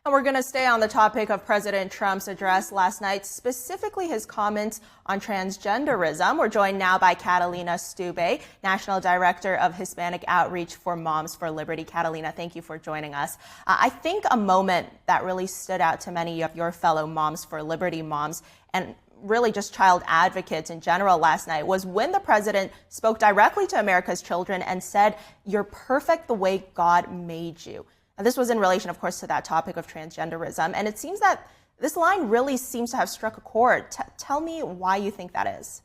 And we're going to stay on the topic of President Trump's address last night, specifically his comments on transgenderism. We're joined now by Catalina Stubbs, National Director of Hispanic Outreach for Moms for Liberty. Catalina, thank you for joining us. I think a moment that really stood out to many of your fellow Moms for Liberty moms and really just child advocates in general last night was when the president spoke directly to America's children and said, "You're perfect the way God made you." And this was in relation, of course, to that topic of transgenderism. And it seems that this line really seems to have struck a chord. Tell me why you think that is.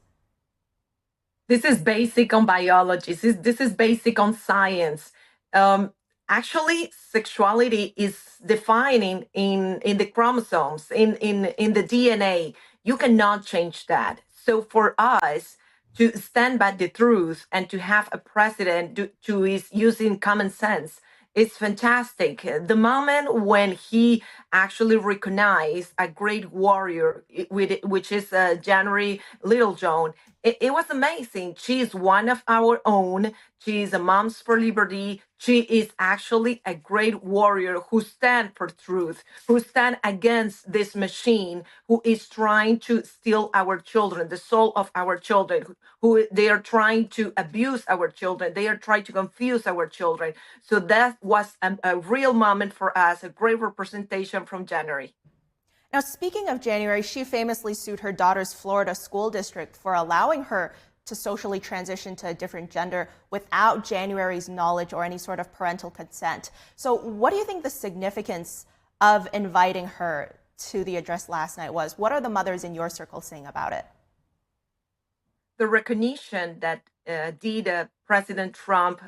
This is basic on biology. This is basic on science. Actually, sexuality is defining in the chromosomes, in the DNA. You cannot change that. So for us to stand by the truth and to have a president to is using common sense, it's fantastic. The moment when he actually recognized a great warrior, which is January Littlejohn, it was amazing. She is one of our own. She is a Moms for Liberty. She is actually a great warrior who stands for truth, who stands against this machine who is trying to steal our children, the soul of our children, who they are trying to abuse our children. They are trying to confuse our children. So that was a real moment for us, a great representation from January. Now, speaking of January, she famously sued her daughter's Florida school district for allowing her to socially transition to a different gender without January's knowledge or any sort of parental consent. So what do you think the significance of inviting her to the address last night was? What are the mothers in your circle saying about it? The recognition that President Trump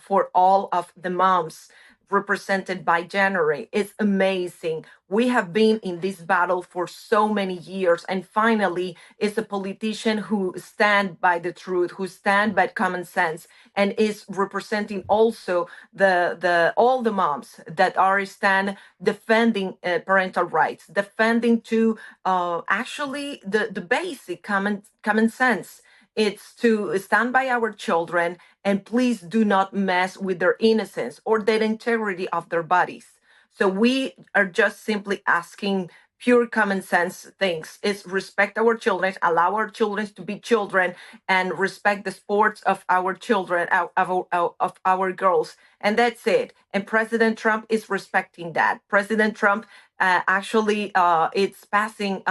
for all of the moms represented by January is amazing. We have been in this battle for so many years, and finally is a politician who stand by the truth, who stand by common sense, and is representing also the all the moms that are stand defending parental rights, defending to actually the basic common sense. It's to stand by our children and please do not mess with their innocence or their integrity of their bodies. So we are just simply asking pure common sense things is respect our children, allow our children to be children, and respect the sports of our children, of our girls. And that's it. And President Trump is respecting that. President Trump actually it's passing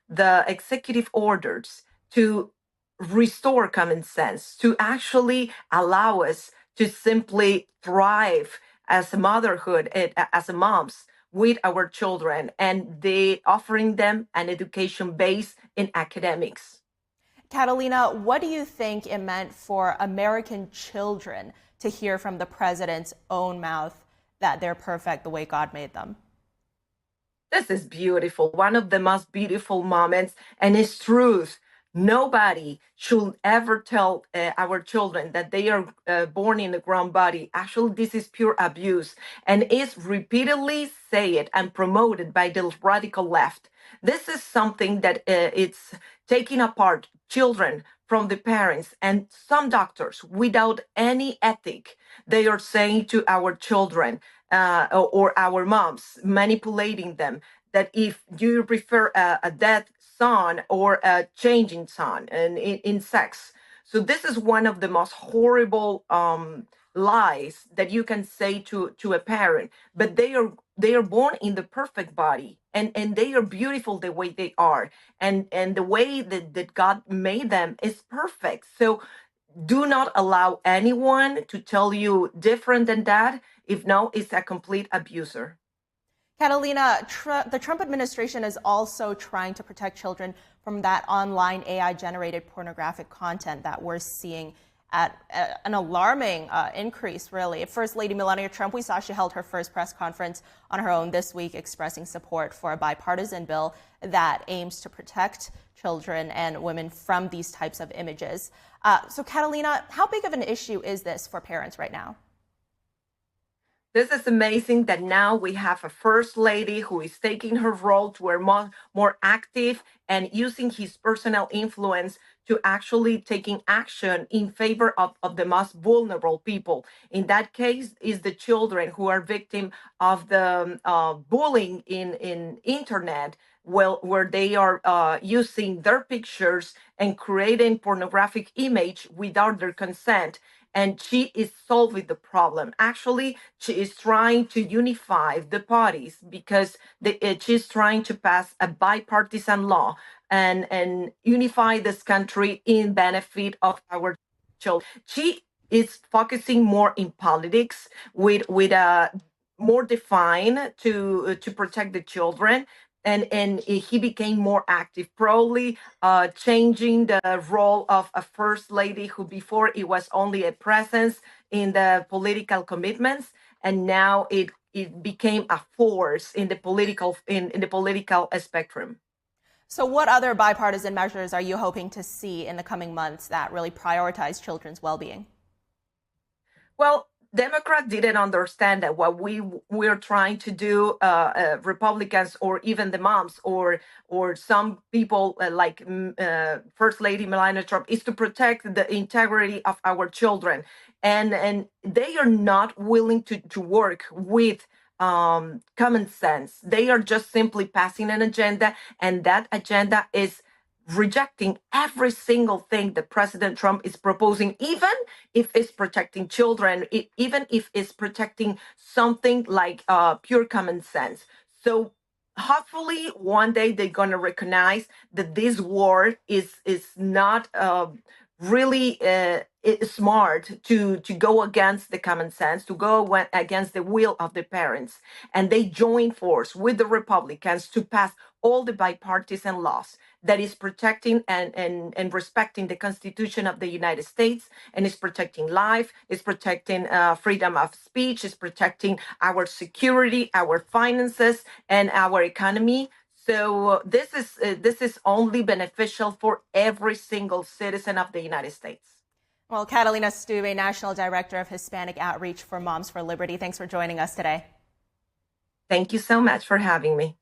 the executive orders to restore common sense, to actually allow us to simply thrive as a motherhood, as a moms with our children, and they offering them an education based in academics. Catalina, what do you think it meant for American children to hear from the president's own mouth that they're perfect the way God made them? This is beautiful, one of the most beautiful moments, and it's truth. Nobody should ever tell our children that they are born in a grown body. Actually, this is pure abuse and is repeatedly said and promoted by the radical left. This is something that it's taking apart children from the parents, and some doctors, without any ethic, they are saying to our children or our moms, manipulating them, that if you prefer a dead son or a changing son and in sex. So this is one of the most horrible lies that you can say to a parent. But they are born in the perfect body, and they are beautiful the way they are, and the way that God made them is perfect. So do not allow anyone to tell you different than that. If no, it's a complete abuser. Catalina, the Trump administration is also trying to protect children from that online AI-generated pornographic content that we're seeing at an alarming increase, really. First Lady Melania Trump, we saw she held her first press conference on her own this week, expressing support for a bipartisan bill that aims to protect children and women from these types of images. So Catalina, how big of an issue is this for parents right now? This is amazing that now we have a first lady who is taking her role to be more active and using his personal influence to actually taking action in favor of the most vulnerable people. In that case, is the children who are victim of the bullying in internet, well, where they are using their pictures and creating pornographic image without their consent. And she is solving the problem. Actually, she is trying to unify the parties because she's trying to pass a bipartisan law and unify this country in benefit of our children. She is focusing more in politics with a more defined to protect the children, and he became more active, probably changing the role of a first lady who before it was only a presence in the political commitments, and now it became a force in the political in the political spectrum. So, what other bipartisan measures are you hoping to see in the coming months that really prioritize children's well-being? Well, Democrats didn't understand that what we're trying to do, Republicans or even the moms or some people like First Lady Melania Trump, is to protect the integrity of our children, and they are not willing to work with common sense. They are just simply passing an agenda, and that agenda is rejecting every single thing that President Trump is proposing, even if it's protecting children, even if it's protecting something like pure common sense. So hopefully one day they're going to recognize that this war is not really smart to go against the common sense, to go against the will of the parents, and they join force with the Republicans to pass all the bipartisan laws that is protecting and respecting the Constitution of the United States, and is protecting life, is protecting freedom of speech, is protecting our security, our finances, and our economy. So this is only beneficial for every single citizen of the United States. Well, Catalina Stubbs, National Director of Hispanic Outreach for Moms for Liberty, thanks for joining us today. Thank you so much for having me.